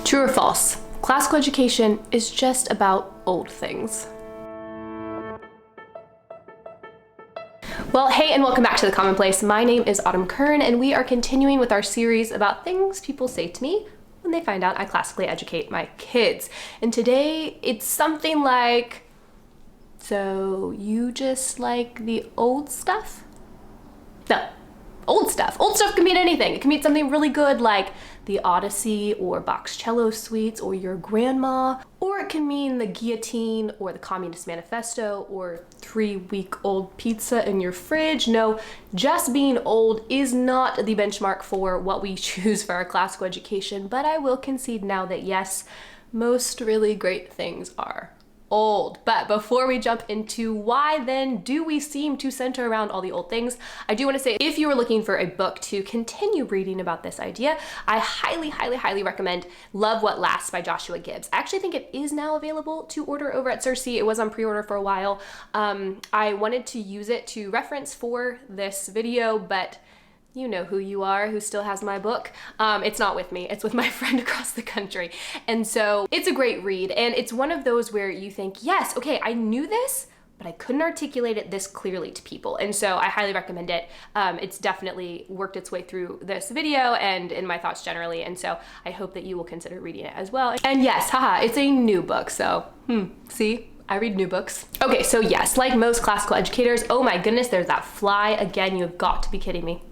True or false? Classical education is just about old things. Well, hey, and welcome back to The Commonplace. My name is Autumn Kern, and we are continuing with our series about things people say to me when they find out I classically educate my kids. And today, it's something like, so you just like the old stuff? No, old stuff. Old stuff can mean anything. It can mean something really good like the Odyssey or Bach's cello suites or your grandma, or it can mean the guillotine or the Communist Manifesto or 3-week-old pizza in your fridge. No, just being old is not the benchmark for what we choose for our classical education, but I will concede now that yes, most really great things are old. But before we jump into why then do we seem to center around all the old things, I do want to say if you are looking for a book to continue reading about this idea, I highly recommend Love What Lasts by Joshua Gibbs. I actually think it is now available to order over at Circe. It was on pre-order for a while. I wanted to use it to reference for this video, but you know who you are, who still has my book. It's not with me, it's with my friend across the country. And so it's a great read. And it's one of those where you think, yes, okay, I knew this, but I couldn't articulate it this clearly to people. And so I highly recommend it. It's definitely worked its way through this video and in my thoughts generally. And so I hope that you will consider reading it as well. And yes, haha, it's a new book. So, see? I read new books. Okay, so yes, like most classical educators, oh my goodness, there's that fly again. You have got to be kidding me.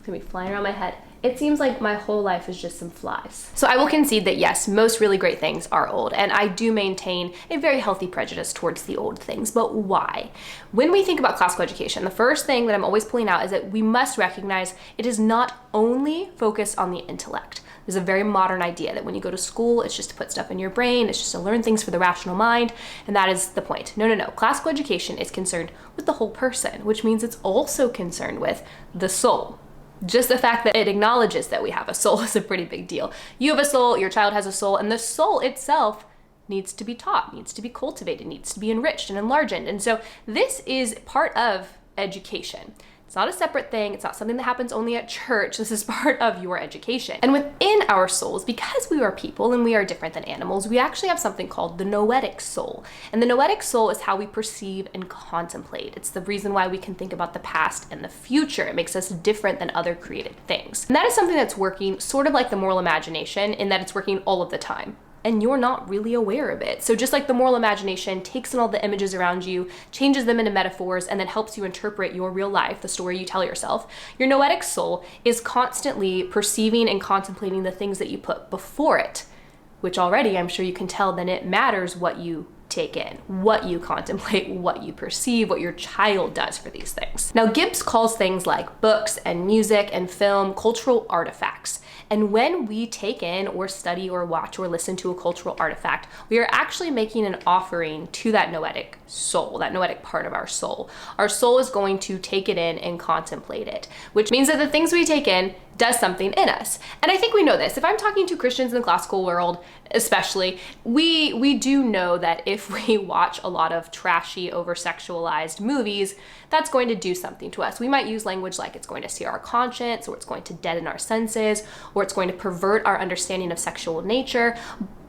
Gonna be flying around my head. It seems like my whole life is just some flies. So I will concede that yes, most really great things are old, and I do maintain a very healthy prejudice towards the old things, but why? When we think about classical education, the first thing that I'm always pulling out is that we must recognize it is not only focused on the intellect. There's a very modern idea that when you go to school, it's just to put stuff in your brain, it's just to learn things for the rational mind, and that is the point. No. Classical education is concerned with the whole person, which means it's also concerned with the soul. Just the fact that it acknowledges that we have a soul is a pretty big deal. You have a soul, your child has a soul, and the soul itself needs to be taught, needs to be cultivated, needs to be enriched and enlarged. And so this is part of education. It's not a separate thing. It's not something that happens only at church. This is part of your education. And within our souls, because we are people and we are different than animals, we actually have something called the noetic soul. And the noetic soul is how we perceive and contemplate. It's the reason why we can think about the past and the future. It makes us different than other created things. And that is something that's working sort of like the moral imagination in that it's working all of the time. And you're not really aware of it. So just like the moral imagination takes in all the images around you, changes them into metaphors, and then helps you interpret your real life, the story you tell yourself, your noetic soul is constantly perceiving and contemplating the things that you put before it, which already I'm sure you can tell then it matters what you take in, what you contemplate, what you perceive, what your child does for these things. Now, Gibbs calls things like books and music and film cultural artifacts. And when we take in or study or watch or listen to a cultural artifact, we are actually making an offering to that noetic soul, that noetic part of our soul. Our soul is going to take it in and contemplate it, which means that the things we take in does something in us. And I think we know this. If I'm talking to Christians in the classical world, especially, we do know that if we watch a lot of trashy, over-sexualized movies, that's going to do something to us. We might use language like it's going to sear our conscience, or it's going to deaden our senses, or it's going to pervert our understanding of sexual nature.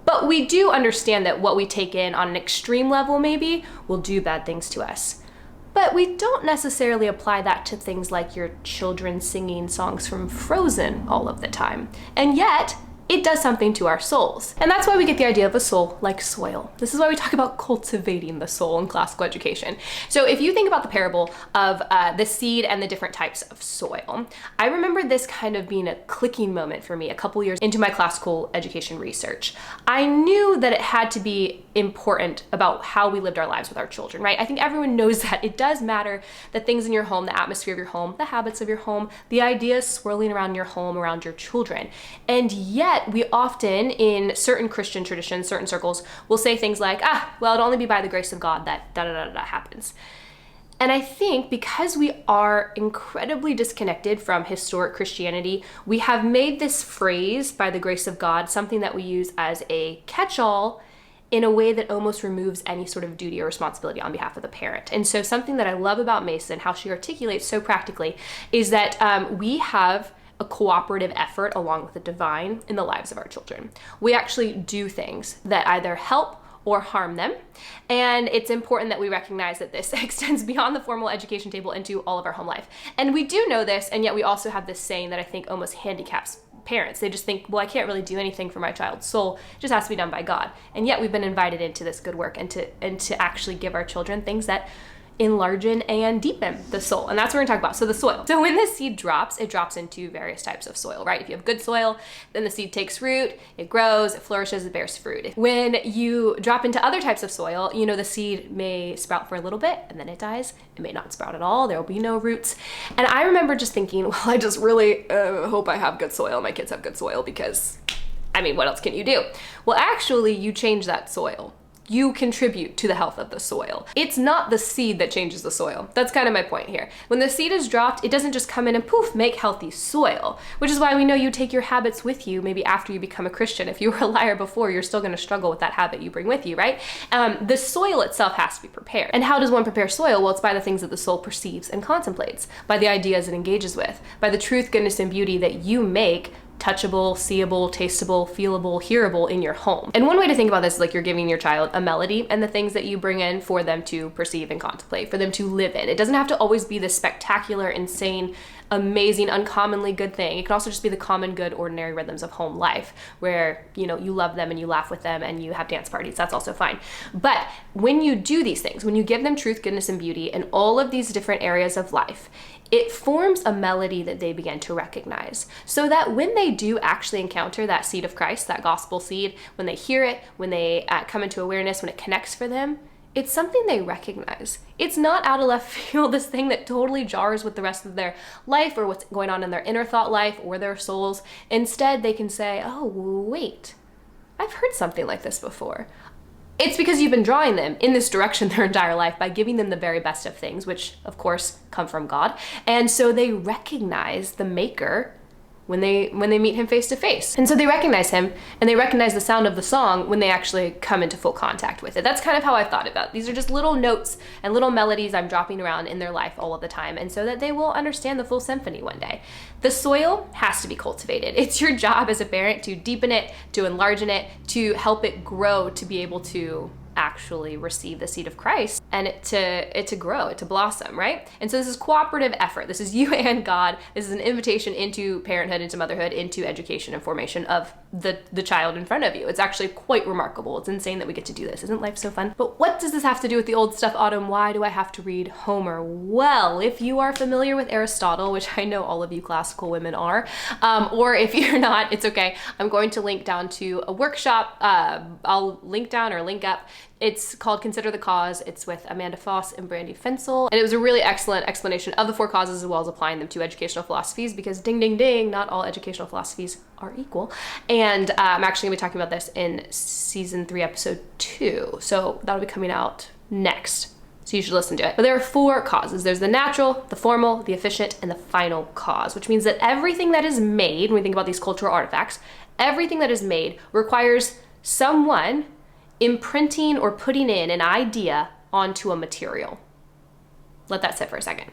But we do understand that what we take in on an extreme level maybe will do bad things to us. But we don't necessarily apply that to things like your children singing songs from Frozen all of the time. And yet, it does something to our souls. And that's why we get the idea of a soul like soil. This is why we talk about cultivating the soul in classical education. So if you think about the parable of the seed and the different types of soil, I remember this kind of being a clicking moment for me a couple years into my classical education research. I knew that it had to be important about how we lived our lives with our children, right? I think everyone knows that it does matter the things in your home, the atmosphere of your home, the habits of your home, the ideas swirling around your home, around your children. And yet we often, in certain Christian traditions, certain circles, will say things like, well, it'll only be by the grace of God that da-da-da-da happens. And I think because we are incredibly disconnected from historic Christianity, we have made this phrase, by the grace of God, something that we use as a catch-all in a way that almost removes any sort of duty or responsibility on behalf of the parent. And so something that I love about Mason, how she articulates so practically, is that we have a cooperative effort along with the divine in the lives of our children. We actually do things that either help or harm them. And it's important that we recognize that this extends beyond the formal education table into all of our home life. And we do know this, and yet we also have this saying that I think almost handicaps parents. They just think, well, I can't really do anything for my child's soul. It just has to be done by God. And yet we've been invited into this good work and to actually give our children things that enlargen and deepen the soul. And that's what we're gonna talk about. So the soil. So when the seed drops, it drops into various types of soil, right? If you have good soil, then the seed takes root, it grows, it flourishes, it bears fruit. When you drop into other types of soil, you know, the seed may sprout for a little bit and then it dies. It may not sprout at all. There will be no roots. And I remember just thinking, well, I just really hope I have good soil. My kids have good soil because, I mean, what else can you do? Well, actually, you change that soil. You contribute to the health of the soil. It's not the seed that changes the soil. That's kind of my point here. When the seed is dropped, it doesn't just come in and poof, make healthy soil, which is why we know you take your habits with you maybe after you become a Christian. If you were a liar before, you're still gonna struggle with that habit you bring with you, right? The soil itself has to be prepared. And how does one prepare soil? Well, it's by the things that the soul perceives and contemplates, by the ideas it engages with, by the truth, goodness, and beauty that you make touchable, seeable, tasteable, feelable, hearable in your home. And one way to think about this is like you're giving your child a melody and the things that you bring in for them to perceive and contemplate, for them to live in. It doesn't have to always be this spectacular, insane, amazing, uncommonly good thing. It can also just be the common, good, ordinary rhythms of home life where, you know, you love them and you laugh with them and you have dance parties. That's also fine. But when you do these things, when you give them truth, goodness, and beauty in all of these different areas of life, it forms a melody that they begin to recognize, so that when they do actually encounter that seed of Christ, that gospel seed, when they hear it, when they come into awareness, when it connects for them, it's something they recognize. It's not out of left field, this thing that totally jars with the rest of their life or what's going on in their inner thought life or their souls. Instead, they can say, oh, wait, I've heard something like this before. It's because you've been drawing them in this direction their entire life by giving them the very best of things, which of course come from God. And so they recognize the maker when they meet him face to face. And so they recognize him and they recognize the sound of the song when they actually come into full contact with it. That's kind of how I've thought about it. These are just little notes and little melodies I'm dropping around in their life all of the time, and so that they will understand the full symphony one day. The soil has to be cultivated. It's your job as a parent to deepen it, to enlarge it, to help it grow, to be able to actually receive the seed of Christ and it to grow, it to blossom, right? And so this is cooperative effort. This is you and God. This is an invitation into parenthood, into motherhood, into education and formation of the child in front of you. It's actually quite remarkable. It's insane that we get to do this. Isn't life so fun? But what does this have to do with the old stuff, Autumn? Why do I have to read Homer? Well, if you are familiar with Aristotle, which I know all of you classical women are, or if you're not, it's okay. I'm going to link down to a workshop. I'll link down or link up. It's called Consider the Cause. It's with Amanda Foss and Brandy Fensel. And it was a really excellent explanation of the four causes as well as applying them to educational philosophies, because ding, ding, ding, not all educational philosophies are equal. And I'm actually gonna be talking about this in season 3, episode 2. So that'll be coming out next. So you should listen to it. But there are 4 causes. There's the natural, the formal, the efficient, and the final cause, which means that everything that is made, when we think about these cultural artifacts, everything that is made requires someone imprinting or putting in an idea onto a material. Let that sit for a second.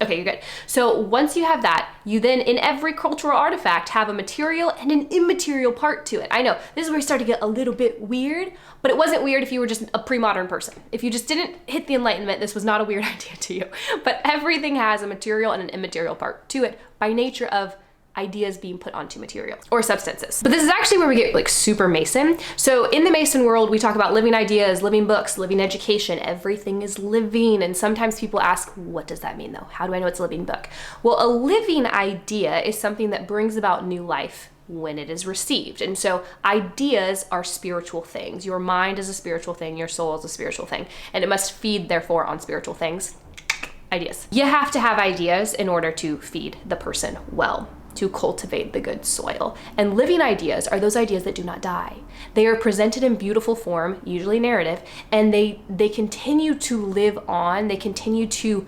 Okay, you're good. So once you have that, you then, in every cultural artifact, have a material and an immaterial part to it. I know, this is where you start to get a little bit weird, but it wasn't weird if you were just a pre-modern person. If you just didn't hit the Enlightenment, this was not a weird idea to you. But everything has a material and an immaterial part to it by nature of ideas being put onto material or substances. But this is actually where we get like super Mason. So in the Mason world, we talk about living ideas, living books, living education. Everything is living. And sometimes people ask, what does that mean though? How do I know it's a living book? Well, a living idea is something that brings about new life when it is received. And so ideas are spiritual things. Your mind is a spiritual thing. Your soul is a spiritual thing. And it must feed, therefore, on spiritual things. Ideas. You have to have ideas in order to feed the person well, to cultivate the good soil. And living ideas are those ideas that do not die. They are presented in beautiful form, usually narrative, and they continue to live on. They continue to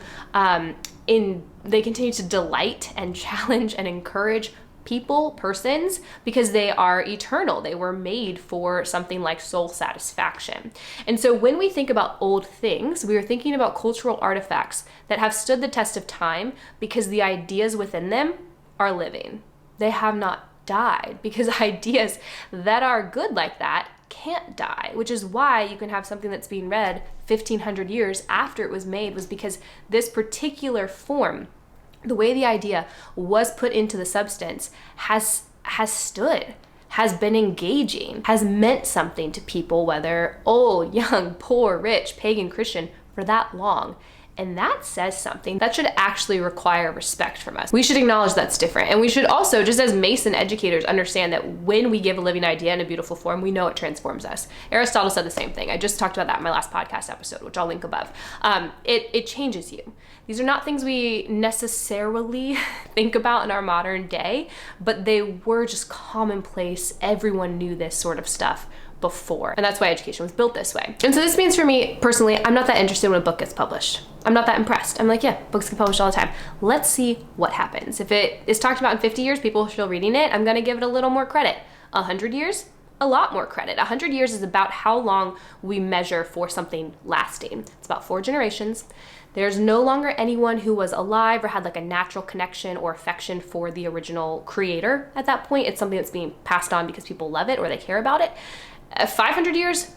delight and challenge and encourage people, persons, because they are eternal. They were made for something like soul satisfaction. And so when we think about old things, we are thinking about cultural artifacts that have stood the test of time because the ideas within them are living. They have not died, because ideas that are good like that can't die, which is why you can have something that's being read 1,500 years after it was made, was because this particular form, the way the idea was put into the substance, has stood, has been engaging, has meant something to people, whether old, young, poor, rich, pagan, Christian, for that long. And that says something. That should actually require respect from us. We should acknowledge that's different. And we should also, just as Mason educators, understand that when we give a living idea in a beautiful form, we know it transforms us. Aristotle said the same thing. I just talked about that in my last podcast episode, which I'll link above. It changes you. These are not things we necessarily think about in our modern day, but they were just commonplace. Everyone knew this sort of stuff before. And that's why education was built this way. And so this means for me personally, I'm not that interested when a book gets published. I'm not that impressed. I'm like, yeah, books get published all the time. Let's see what happens. If it is talked about in 50 years, people are still reading it, I'm gonna give it a little more credit. 100 years, a lot more credit. 100 years is about how long we measure for something lasting. It's about 4 generations. There's no longer anyone who was alive or had like a natural connection or affection for the original creator at that point. It's something that's being passed on because people love it or they care about it. 500 years,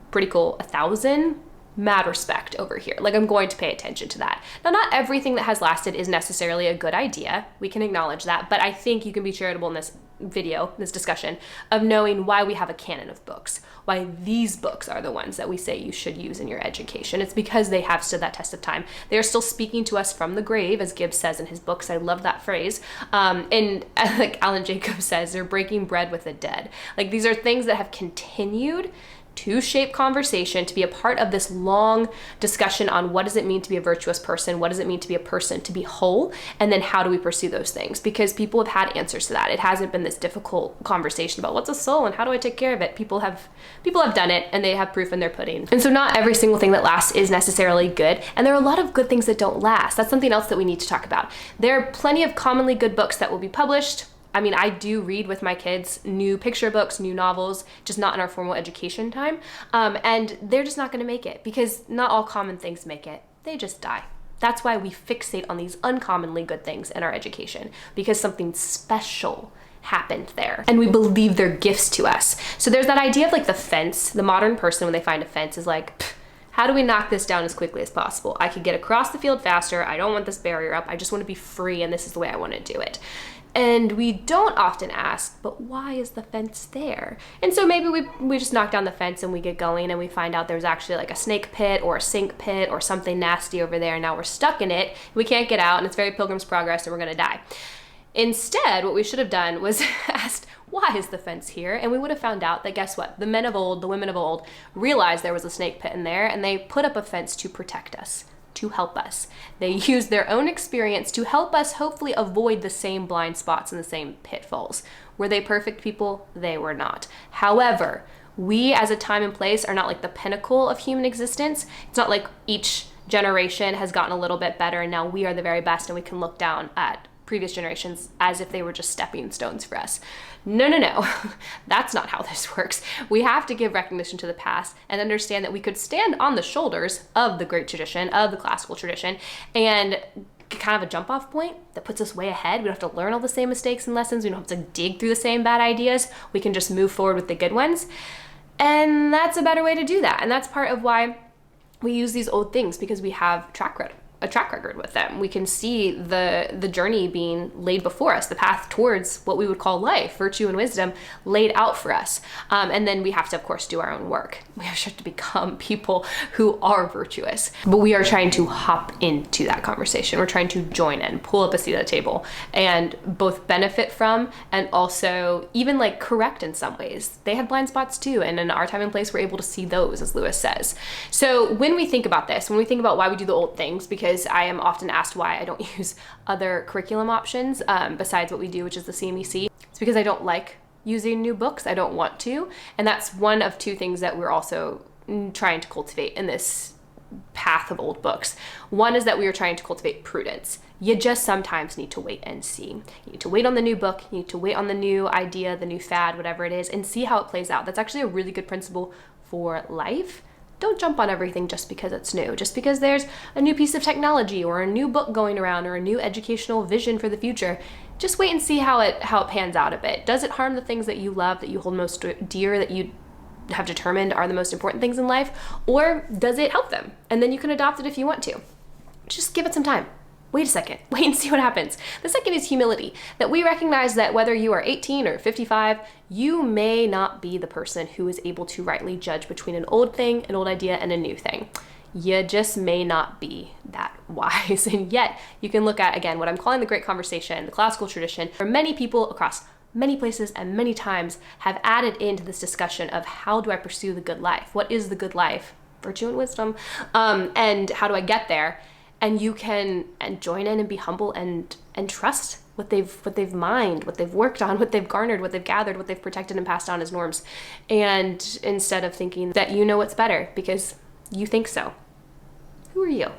pretty cool. 1,000, mad respect over here. Like, I'm going to pay attention to that. Now, not everything that has lasted is necessarily a good idea. We can acknowledge that, but I think you can be charitable in this video, this discussion, of knowing why we have a canon of books, why these books are the ones that we say you should use in your education. It's because they have stood that test of time. They are still speaking to us from the grave, as Gibbs says in his books. I love that phrase. And like Alan Jacobs says, they're breaking bread with the dead. Like, these are things that have continued to shape conversation, to be a part of this long discussion on what does it mean to be a virtuous person, what does it mean to be a person, to be whole, and then how do we pursue those things? Because people have had answers to that. It hasn't been this difficult conversation about what's a soul and how do I take care of it. People have done it, and they have proof in their pudding. And so not every single thing that lasts is necessarily good, and there are a lot of good things that don't last. That's something else that we need to talk about. There are plenty of commonly good books that will be published. I mean, I do read with my kids new picture books, new novels, just not in our formal education time. And they're just not gonna make it, because not all common things make it. They just die. That's why we fixate on these uncommonly good things in our education, because something special happened there and we believe they're gifts to us. So there's that idea of like the fence. The modern person, when they find a fence, is like, how do we knock this down as quickly as possible? I could get across the field faster. I don't want this barrier up. I just want to be free, and this is the way I want to do it. And we don't often ask, but why is the fence there? And so maybe we just knock down the fence and we get going, and we find out there's actually like a snake pit or a sink pit or something nasty over there, and now we're stuck in it. We can't get out, and it's very Pilgrim's Progress, and we're gonna die. Instead, what we should have done was asked, why is the fence here? And we would have found out that, guess what? The men of old, the women of old, realized there was a snake pit in there, and they put up a fence to protect us, to help us. They used their own experience to help us hopefully avoid the same blind spots and the same pitfalls. Were they perfect people? They were not. However, we as a time and place are not like the pinnacle of human existence. It's not like each generation has gotten a little bit better and now we are the very best and we can look down at previous generations as if they were just stepping stones for us. No. That's not how this works. We have to give recognition to the past and understand that we could stand on the shoulders of the great tradition, of the classical tradition, and kind of a jump off point that puts us way ahead. We don't have to learn all the same mistakes and lessons. We don't have to dig through the same bad ideas. We can just move forward with the good ones. And that's a better way to do that. And that's part of why we use these old things, because we have a track record with them. We can see the journey being laid before us, the path towards what we would call life, virtue and wisdom laid out for us. And then we have to, of course, do our own work. We have to become people who are virtuous. But we are trying to hop into that conversation. We're trying to join in, pull up a seat at the table, and both benefit from and also even like correct in some ways. They had blind spots too, and in our time and place, we're able to see those, as Lewis says. So when we think about this, when we think about why we do the old things, because I am often asked why I don't use other curriculum options besides what we do, which is the CMEC. It's because I don't like using new books. I don't want to. And that's one of two things that we're also trying to cultivate in this path of old books. One is that we are trying to cultivate prudence. You just sometimes need to wait and see. You need to wait on the new book. You need to wait on the new idea, the new fad, whatever it is, and see how it plays out. That's actually a really good principle for life. Don't jump on everything just because it's new. Just because there's a new piece of technology or a new book going around or a new educational vision for the future, just wait and see how it pans out a bit. Does it harm the things that you love, that you hold most dear, that you have determined are the most important things in life? Or does it help them? And then you can adopt it if you want to. Just give it some time. Wait a second, wait and see what happens. The second is humility, that we recognize that whether you are 18 or 55, you may not be the person who is able to rightly judge between an old thing, an old idea, and a new thing. You just may not be that wise. And yet you can look at, again, what I'm calling the great conversation, the classical tradition, where many people across many places and many times have added into this discussion of how do I pursue the good life? What is the good life? Virtue and wisdom. And how do I get there? And you can join in and be humble and trust what they've mined, what they've worked on, what they've garnered, what they've gathered, what they've protected and passed down as norms. And instead of thinking that you know what's better because you think so. Who are you?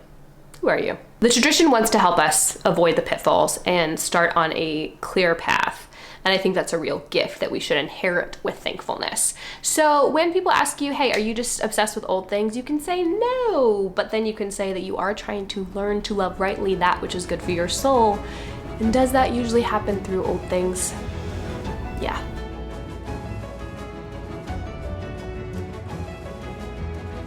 Who are you? The tradition wants to help us avoid the pitfalls and start on a clear path. And I think that's a real gift that we should inherit with thankfulness. So when people ask you, hey, are you just obsessed with old things? You can say no, but then you can say that you are trying to learn to love rightly that which is good for your soul. And does that usually happen through old things? Yeah.